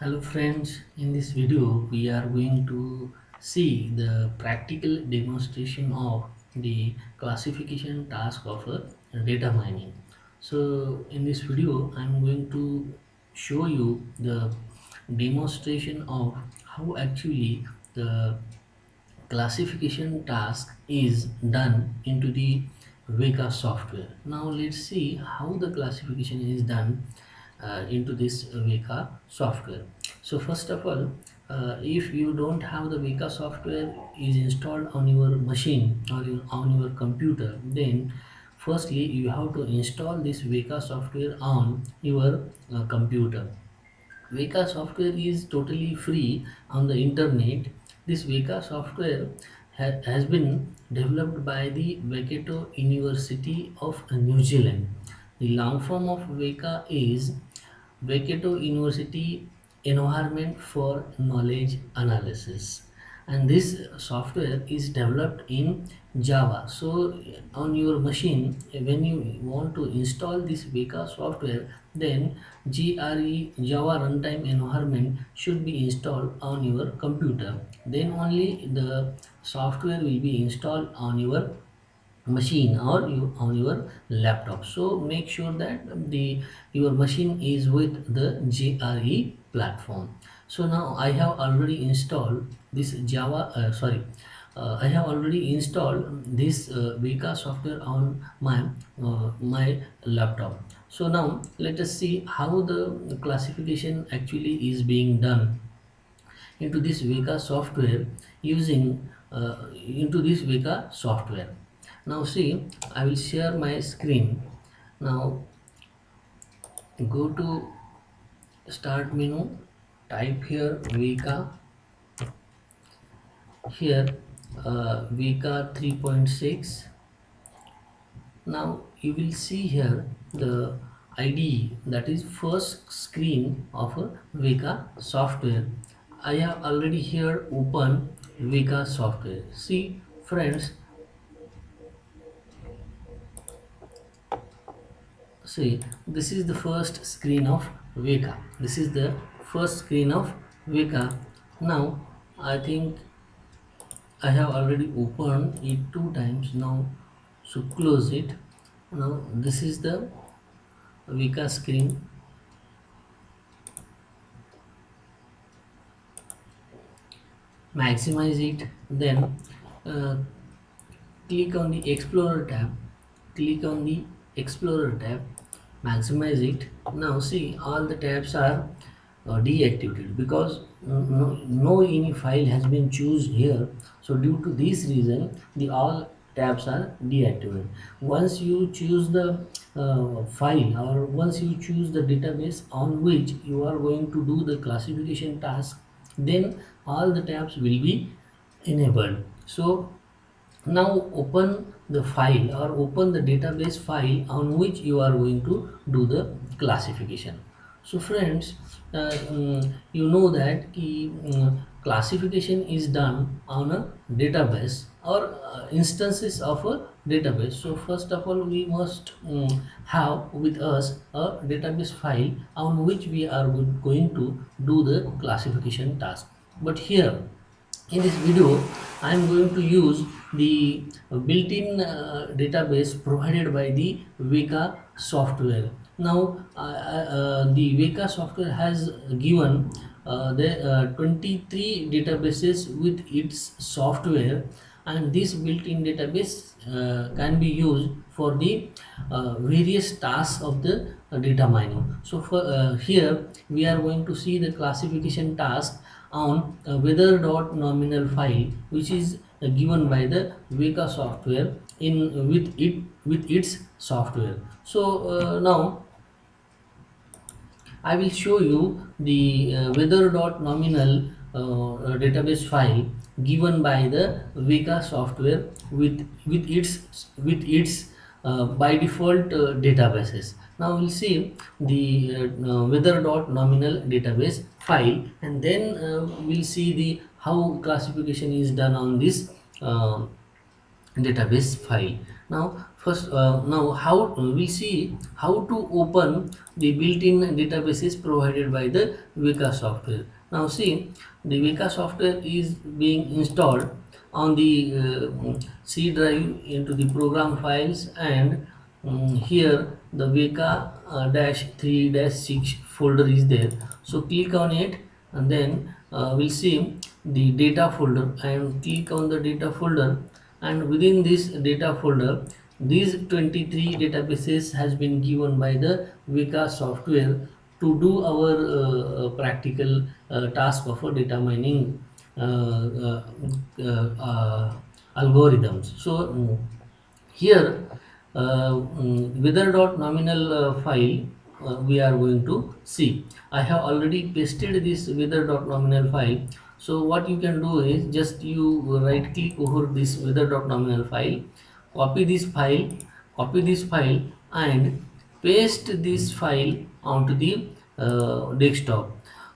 Hello friends, in this video we are going to see the practical demonstration of the classification task of data mining. So in this video I am going to show you the demonstration of how actually the classification task is done into the Veka software. Now let's see how the classification is done into this Veka software. So first of all, if you don't have the Veka software is installed on your machine or on your computer, then firstly you have to install this Veka software on your computer. Veka software is totally free on the internet. This Veka software has been developed by the Waikato University of New Zealand. The long form of Veka is Waikato University Environment for Knowledge Analysis, and this software is developed in Java. So on your machine, when you want to install this Veka software, then GRE Java Runtime Environment should be installed on your computer. Then only the software will be installed on your machine or you on your laptop. So make sure that the your machine is with the GRE platform. So now I have already installed this I have already installed this Vika software on my laptop. So now let us see how the classification actually is being done into this Vika software using into this Vika software. Now see, I will share my screen. Now go to start menu, type here Vika, here Vika 3.6. Now you will see here the IDE, that is first screen of a Vika software. I have already here open Vika software. See friends, see this is the first screen of Vika. This is the first screen of Vika. Now I think I have already opened it two times now, so close it. Now this is the Vika screen. Maximize it, then uh, click on the Explorer tab, click on the Explorer tab, maximize it. Now see, all the tabs are deactivated because no any file has been chosen here. So due to this reason, the all tabs are deactivated. Once you choose the file, or once you choose the database on which you are going to do the classification task, then all the tabs will be enabled. So now open the file or open the database file on which you are going to do the classification. So friends, you know that classification is done on a database or instances of a database. So first of all we must have with us a database file on which we are going to do the classification task. But here in this video I am going to use the built-in database provided by the Veka software. Now the Veka software has given the 23 databases with its software, and this built-in database can be used for the various tasks of the data mining. So for here we are going to see the classification task on a weather.nominal file, which is given by the Veka software in with its software. So now I will show you the weather.nominal database file given by the Veka software with its by default databases. Now we'll see the weather.nominal database file, and then we'll see the how classification is done on this database file. Now First, now how we'll see how to open the built-in databases provided by the Vika software. Now see, the Vika software is being installed on the C drive into the program files, and here the Vika dash 3 dash 6 folder is there. So click on it, and then we'll see the data folder, and click on the data folder, and within this data folder these 23 databases has been given by the Vika software to do our practical task of data mining uh, uh, algorithms. So here wither.nominal file we are going to see. I have already pasted this wither.nominal file. So what you can do is just you right click over this wither.nominal file, copy this file, copy this file, and paste this file onto the desktop.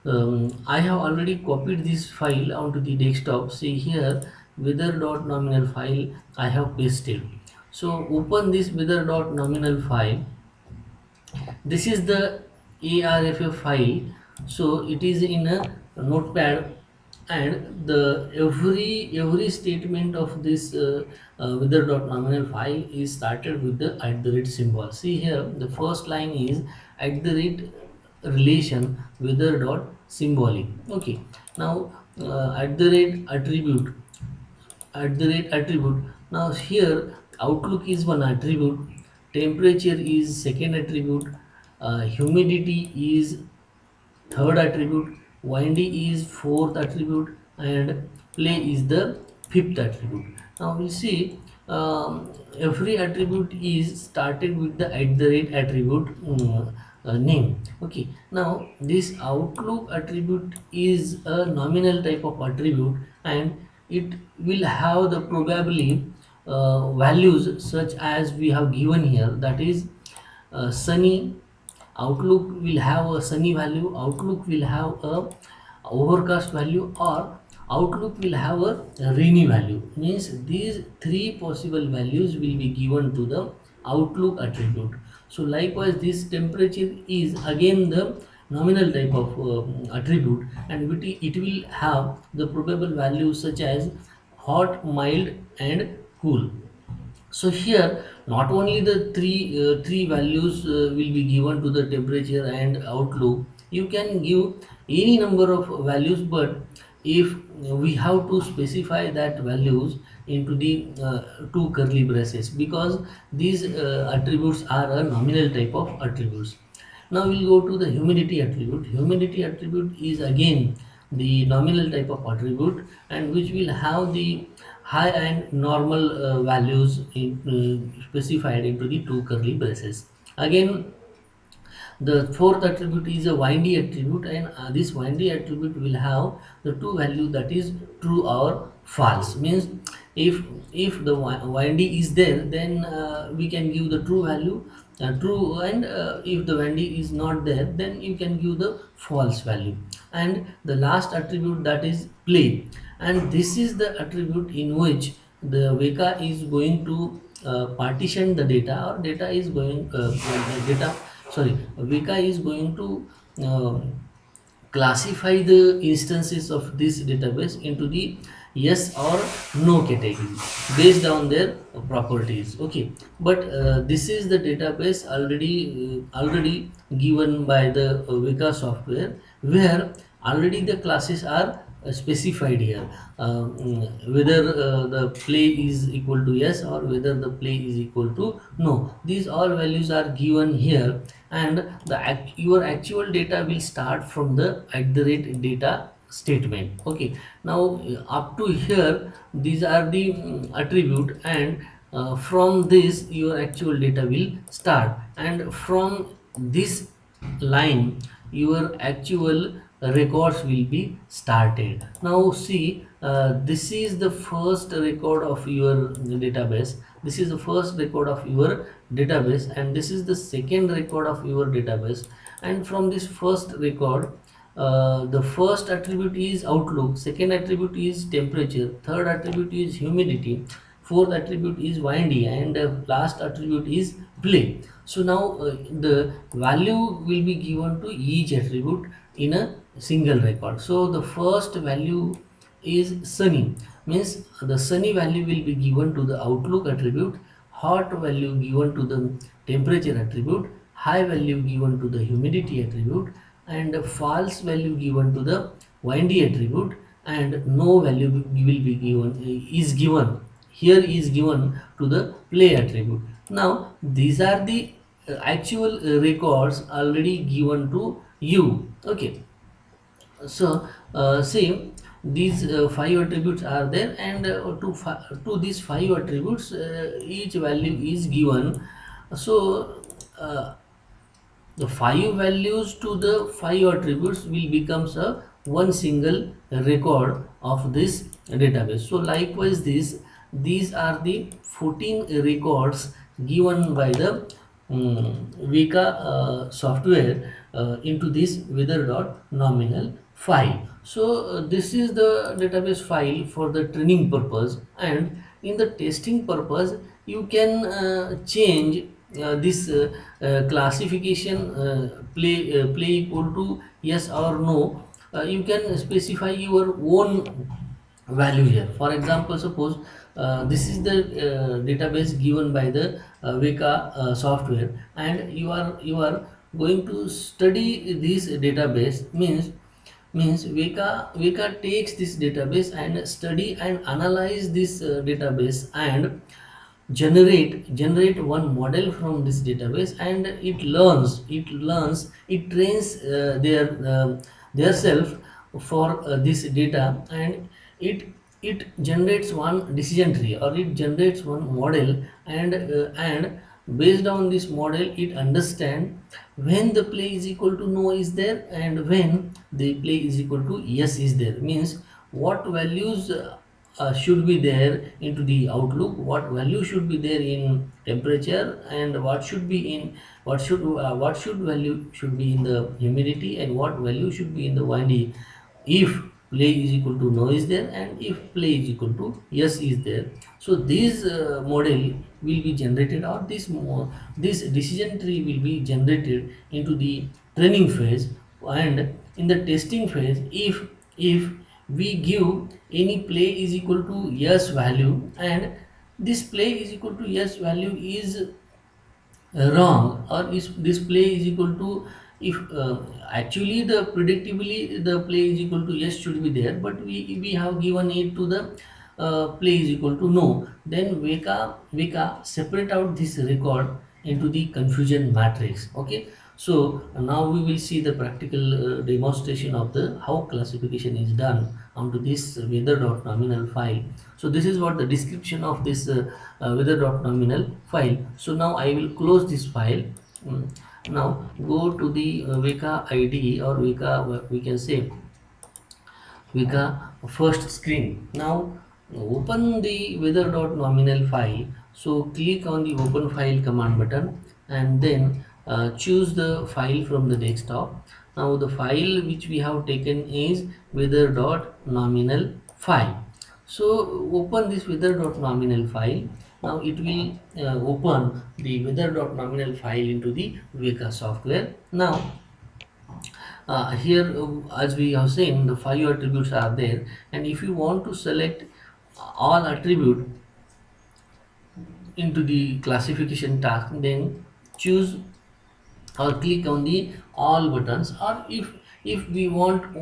I have already copied this file onto the desktop. See here, wither.nominal file I have pasted. So open this wither.nominal file. This is the ARFF file. So it is in a notepad, and the every statement of this wither.nominal file is started with the at the rate symbol. See here, the first line is at the rate relation wither dot symbolic. Okay, now at the rate attribute, at the rate attribute. Now here outlook is one attribute, temperature is second attribute, humidity is third attribute, windy is fourth attribute, and play is the fifth attribute. Now we'll see every attribute is started with the at the rate attribute name. Okay, now this outlook attribute is a nominal type of attribute, and it will have the probably values such as we have given here, that is sunny. Outlook will have a sunny value, outlook will have a overcast value, or outlook will have a rainy value. Means these three possible values will be given to the outlook attribute. So likewise this temperature is again the nominal type of attribute, and it will have the probable values such as hot, mild, and cool. So here not only the three values will be given to the temperature and outlook, you can give any number of values, but if we have to specify that values into the two curly braces, because these attributes are a nominal type of attributes. Now we'll go to the humidity attribute. Humidity attribute is again the nominal type of attribute, and which will have the high and normal values specified into the two curly braces. Again, the fourth attribute is a windy attribute, and this windy attribute will have the two value, that is true or false. Means if the windy is there, then we can give the true value, true, and if the windy is not there, then you can give the false value. And the last attribute, that is play, and this is the attribute in which the Veka is going to partition the data, or data is going data sorry Vika is going to classify the instances of this database into the yes or no category based on their properties. Okay, but this is the database already given by the Vika software, where already the classes are specified here, whether the play is equal to yes or whether the play is equal to no. These all values are given here, and your actual data will start from the at the rate data statement. Okay, now up to here these are the attribute, and from this your actual data will start, and from this line your actual records will be started. Now see, this is the first record of your database, this is the first record of your database, and this is the second record of your database. And from this first record, the first attribute is outlook, second attribute is temperature, third attribute is humidity, fourth attribute is windy, and last attribute is play. So now the value will be given to each attribute in a single record. So the first value is sunny, means the sunny value will be given to the outlook attribute, hot value given to the temperature attribute, high value given to the humidity attribute, and false value given to the windy attribute, and no value will be given is given here is given to the play attribute. Now these are the actual records already given to you. Okay, so see, these five attributes are there, and to these five attributes each value is given. So the five values to the five attributes will becomes a one single record of this database. So likewise these are the 14 records given by the Vika software into this weather.nominal file. So this is the database file for the training purpose, and in the testing purpose you can change this classification play equal to yes or no. You can specify your own value here. For example, suppose this is the database given by the Vika software, and you are going to study this database, means Vika takes this database and study and analyze this database, and generate one model from this database, and it trains their self for this data, and it generates one decision tree, or it generates one model, and based on this model it understand when the play is equal to no is there, and when the play is equal to yes is there, means what values should be there into the outlook, what value should be there in temperature, and what should value should be in the humidity, and what value should be in the windy, if play is equal to no is there, and if play is equal to yes is there. So this model will be generated, or this decision tree will be generated into the training phase, and in the testing phase, if we give any play is equal to yes value, and this play is equal to yes value is wrong, or is this play is equal to, if actually the predictably the play is equal to yes should be there, but we have given it to the play is equal to no, then Vika separate out this record into the confusion matrix. Okay, so now we will see the practical demonstration of the how classification is done onto this weather.nominal file. So this is what the description of this weather.nominal file. So now I will close this file. Mm, Now go to the Vika ID, or Vika, we can say Vika first screen. Now open the weather.nominal file. So click on the open file command button, and then choose the file from the desktop. Now the file which we have taken is weather.nominal file. So open this weather.nominal file. Now it will open the weather.nominal file into the Vika software. Now here as we have seen, the five attributes are there, and if you want to select all attribute into the classification task, then choose or click on the all buttons, or if we want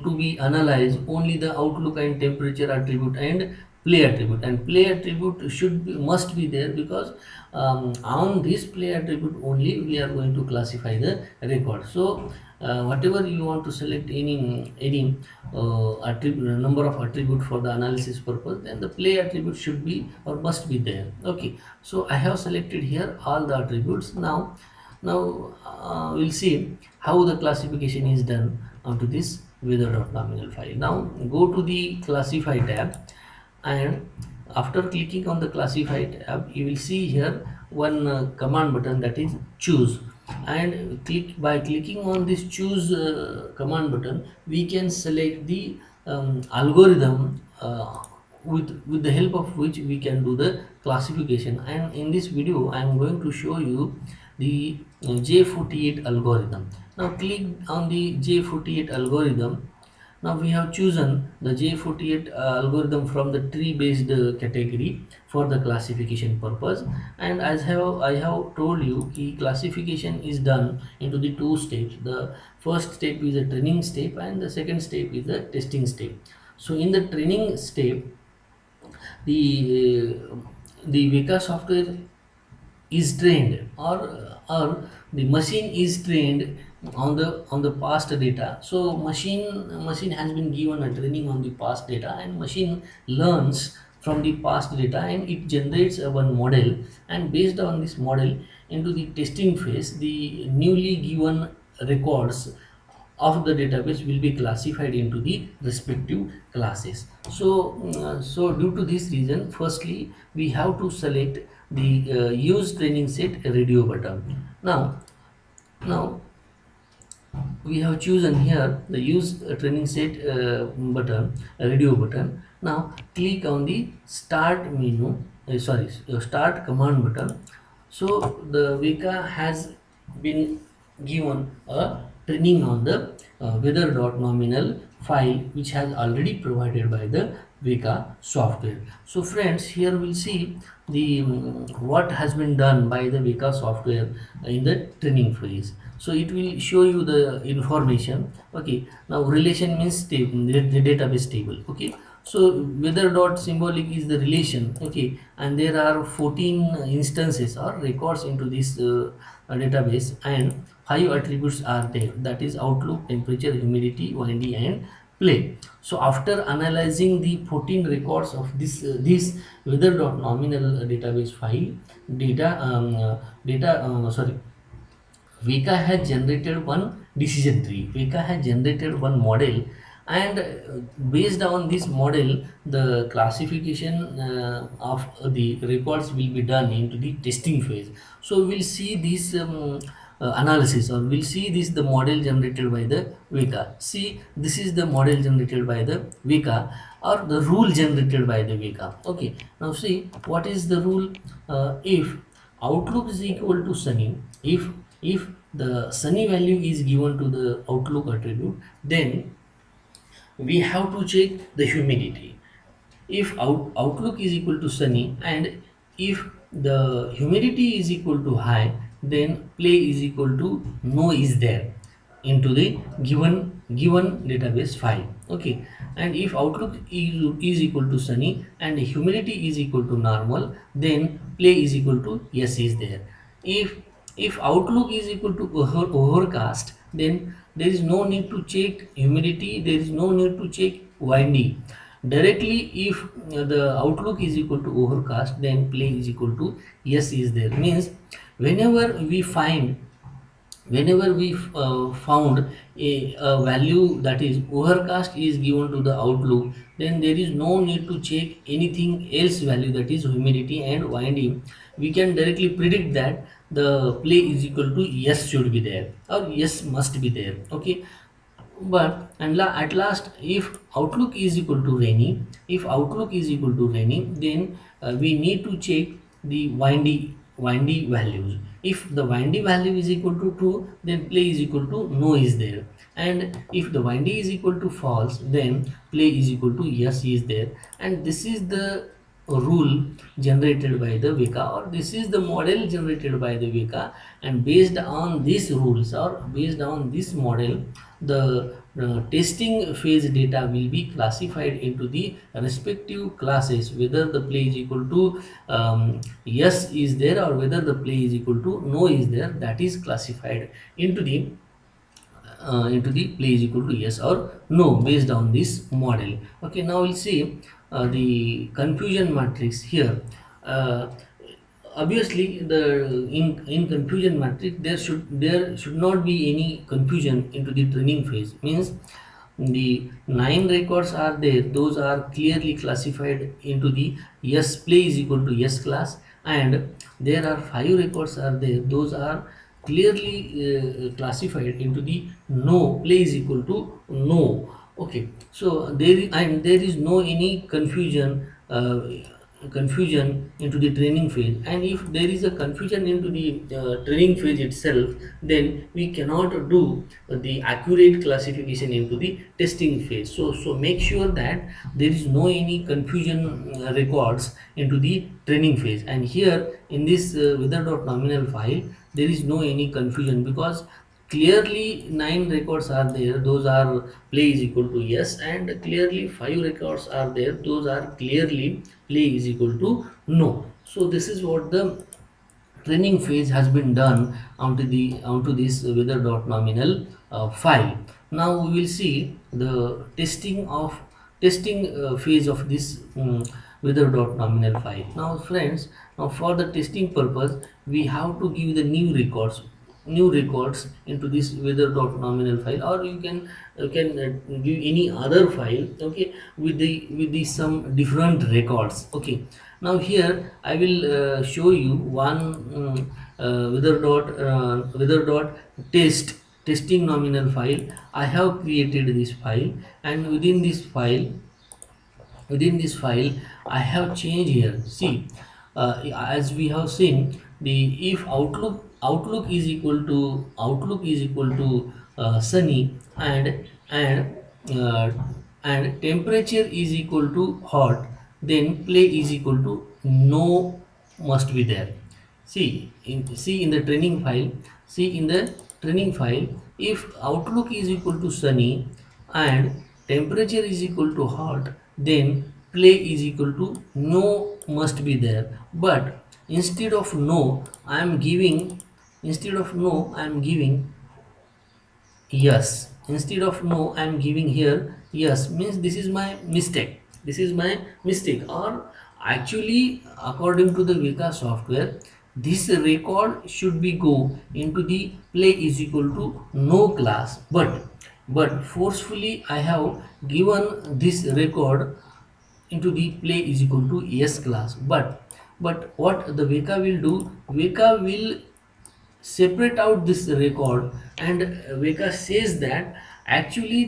to be analyzed only the outlook and temperature attribute and play attribute, and play attribute must be there, because on this play attribute only we are going to classify the record. So whatever you want to select any attribute, number of attribute for the analysis purpose, then the play attribute should be or must be there. Okay, so I have selected here all the attributes. Now we'll see how the classification is done onto this weather.nominal file. Now go to the classify tab, and after clicking on the classify tab, you will see here one command button, that is choose, and by clicking on this choose command button, we can select the algorithm with the help of which we can do the classification. And in this video I am going to show you the J48 algorithm. Now click on the J48 algorithm. Now we have chosen the J48 algorithm from the tree based category for the classification purpose. And as I have told you, the classification is done into the two steps. The first step is a training step and the second step is the testing step. So in the training step, the Vika software is trained, or the machine is trained on the past data. So machine has been given a training on the past data, and machine learns from the past data and it generates a one model. And based on this model, into the testing phase, the newly given records of the database will be classified into the respective classes. So due to this reason, firstly we have to select the use training set radio button. Now we have chosen here the use training set button, radio button. Now click on the start menu, start command button. So the Vika has been given a training on the weather.nominal file which has already provided by the Vika software. So friends, here we'll see the what has been done by the Vika software in the training phase. So it will show you the information. Okay, now relation means table, the database table. Okay, so weather dot symbolic is the relation. Okay, and there are 14 instances or records into this database, and 5 attributes are there, that is outlook, temperature, humidity, windy and play. So after analyzing the 14 records of this weather dot nominal database file, data data sorry Vika has generated one decision tree. Vika has generated one model, and based on this model, the classification of the records will be done into the testing phase. So we'll see this analysis, or we'll see this the model generated by the Vika. See, this is the model generated by the Vika, or the rule generated by the Vika. Okay, now see what is the rule. If outlook is equal to sunny, if the sunny value is given to the outlook attribute, then we have to check the humidity. If outlook is equal to sunny and if the humidity is equal to high, then play is equal to no is there into the given database file. Okay, and if outlook is equal to sunny and humidity is equal to normal, then play is equal to yes is there. If outlook is equal to overcast, then there is no need to check humidity, there is no need to check windy. Directly, if the outlook is equal to overcast, then play is equal to yes is there. Means whenever we find whenever we found a value that is overcast is given to the outlook, then there is no need to check anything else value, that is humidity and windy. We can directly predict that the play is equal to yes should be there, or yes must be there. Okay, but at last, if outlook is equal to rainy, if outlook is equal to rainy, then we need to check the windy values. If the windy value is equal to true, then play is equal to no is there. And if the windy is equal to false, then play is equal to yes is there. And this is the rule generated by the Vika, or this is the model generated by the Vika. And based on these rules, or based on this model, the testing phase data will be classified into the respective classes, whether the play is equal to yes is there, or whether the play is equal to no is there. That is classified into the play is equal to yes or no based on this model. Okay, now we'll see the confusion matrix here. uh, Obviously, the in confusion matrix, there should not be any confusion into the training phase. Means the 9 records are there, those are clearly classified into the yes, play is equal to yes class. And there are 5 records are there, those are clearly classified into the no, play is equal to no. Okay, so there is no any confusion confusion into the training phase, and if there is a confusion into the training phase itself, then we cannot do the accurate classification into the testing phase. So make sure that there is no any confusion records into the training phase. And here in this wither.nominal file, there is no any confusion, because clearly 9 records are there, those are play is equal to yes, and clearly 5 records are there, those are clearly play is equal to no. So this is what the training phase has been done onto this weather.nominal file. Now we will see the testing phase of this weather.nominal file. Now friends, now for the testing purpose, we have to give the new records into this weather.nominal file, or you can give any other file, okay, with the some different records. Okay, now here I will show you one weather dot test testing nominal file. I have created this file, and within this file I have changed here. See, as we have seen, the if outlook is equal to sunny, uh, and temperature is equal to hot, then play is equal to no must be there. See in the training file, if outlook is equal to sunny and temperature is equal to hot, then play is equal to no must be there. But instead of no I am giving yes. Instead of no I am giving here yes, means this is my mistake. Or actually, according to the Vika software, this record should be go into the play is equal to no class, but forcefully I have given this record into the play is equal to yes class. But what the Vika will do, Vika will separate out this record, and Veka says that actually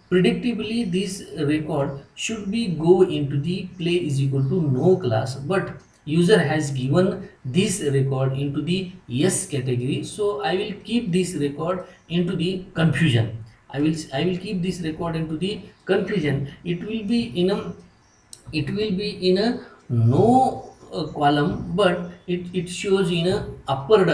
predictably this record should be go into the play is equal to no class, but user has given this record into the yes category, so I will keep this record into the confusion. I will keep this record into the confusion. It will be in a no column, but it shows in a upper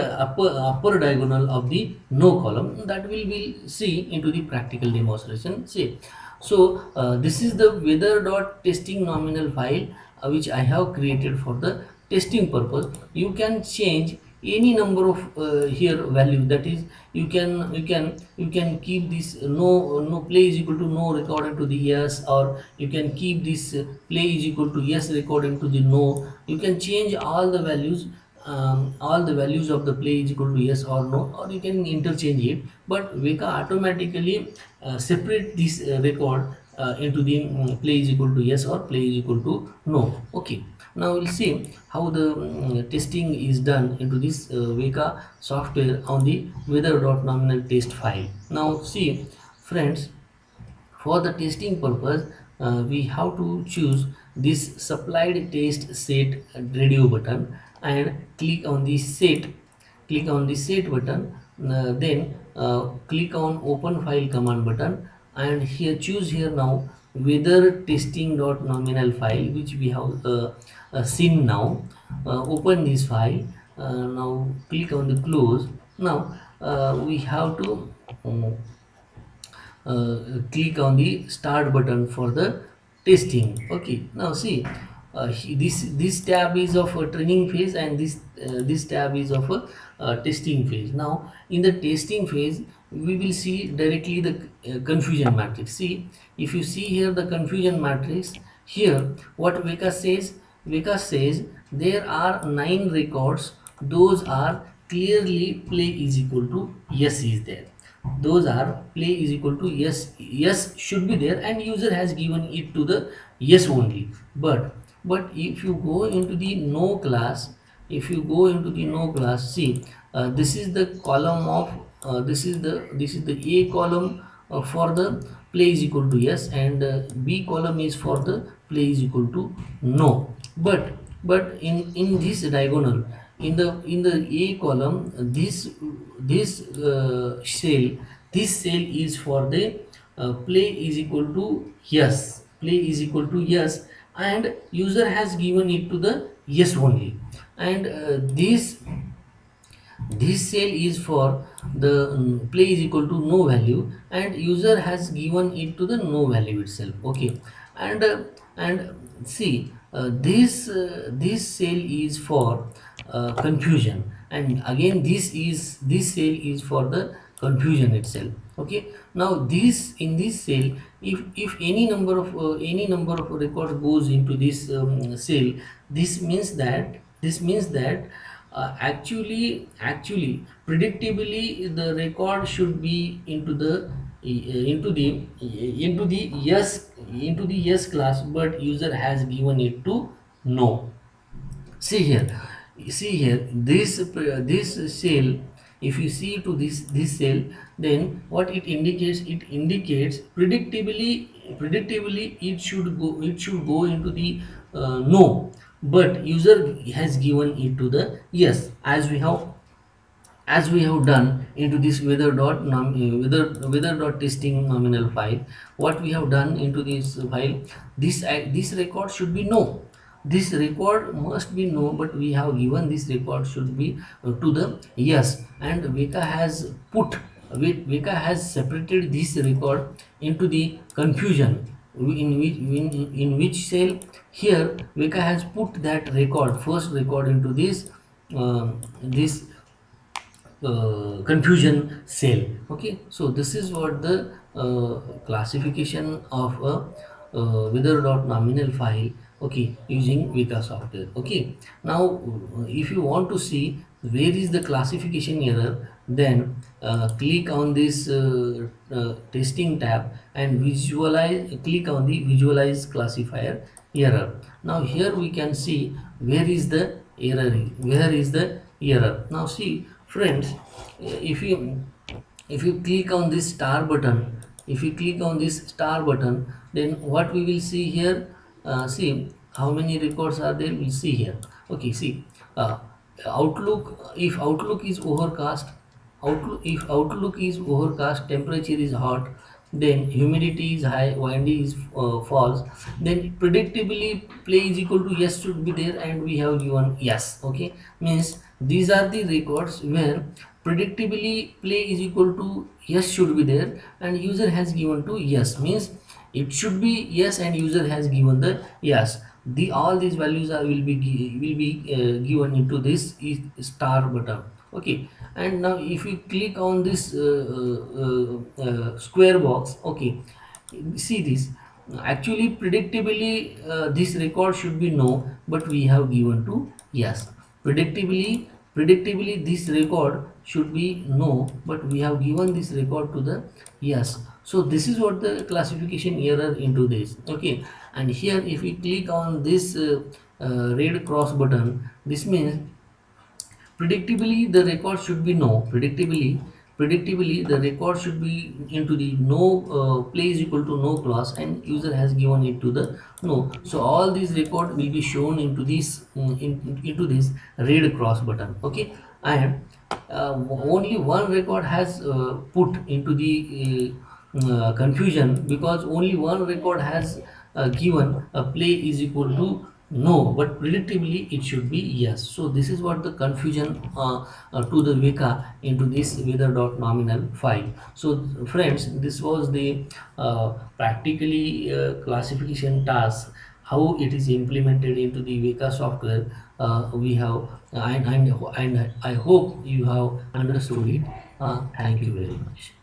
diagonal of the no column. That will see into the practical demonstration. See, so this is the weather dot testing nominal file, which I have created for the testing purpose. You can change any number of here value, that is you can keep this no play is equal to no recording to the yes, or you can keep this play is equal to yes recording to the no. You can change all the values of the play is equal to yes or no, or you can interchange it, but Veka automatically separate this record into the play is equal to yes or play is equal to no. Okay, now we'll see how the testing is done into this Veka software on the weather.nominal test file. Now see friends, for the testing purpose, we have to choose this supplied test set radio button, and click on the set button, then click on open file command button, and here choose here now whether testing.nominal file, which we have seen now. Open this file. Now click on the close. Now we have to click on the start button for the testing. Okay, now see, this tab is of a training phase, and this tab is of a testing phase. Now in the testing phase, we will see directly the confusion matrix. See, if you see here the confusion matrix, here what Veka says there are 9 records, those are clearly play is equal to yes is there, those are play is equal to yes should be there, and user has given it to the yes only. But if you go into the no class, see, this is the column of this is the A column for the play is equal to yes, and B column is for the play is equal to no. But in this diagonal, in the A column, this cell is for the play is equal to yes, play is equal to yes, and user has given it to the yes only, and this cell is for the play is equal to no value, and user has given it to the no value itself. Okay, and see, this cell is for confusion, and again this cell is for the confusion itself. Okay, now this in this cell, if any number of records goes into this cell, this means that actually predictably the record should be into the yes class, but user has given it to no. See here see here this cell, if you see to this cell, then what it indicates, it indicates predictably it should go into the no, but user has given it to the yes, as we have done into this weather dot testing nominal file. What we have done into this file, this record should be no, this record must be no, but we have given this record should be to the yes, and Vika has separated this record into the confusion, in which cell. Here Vika has put that record, first record, into this confusion cell. Okay, so this is what the classification of a weather.nominal file, okay, using Vika software. Okay, now if you want to see where is the classification error, then click on this testing tab and click on the visualize classifier error. Now here we can see where is the error. Now see friends, if you click on this star button, then what we will see here, see how many records are there, we'll see here. Okay, see, outlook, if outlook is overcast, temperature is hot, then humidity is high, windy is false, then predictably play is equal to yes should be there, and we have given yes. Okay, means these are the records where predictably play is equal to yes should be there, and user has given to yes, means it should be yes, and user has given the yes. All these values will be given into this star button. Okay, and now if you click on this square box, okay, see this, actually predictably this record should be no, but we have given to yes. Predictably this record should be no, but we have given this record to the yes. So this is what the classification error into this. Okay, and here if we click on this red cross button, this means predictably the record should be no. Predictably the record should be into the no, play is equal to no class, and user has given it to the no. So all these record will be shown into into this red cross button. Okay, and only one record has put into the confusion, because only one record has given a play is equal to no, but predictably it should be yes. So this is what the confusion to the Vika into this weather.nominal file. So friends, this was the practically classification task, how it is implemented into the Vika software. We have and I hope you have understood it. Thank you very much.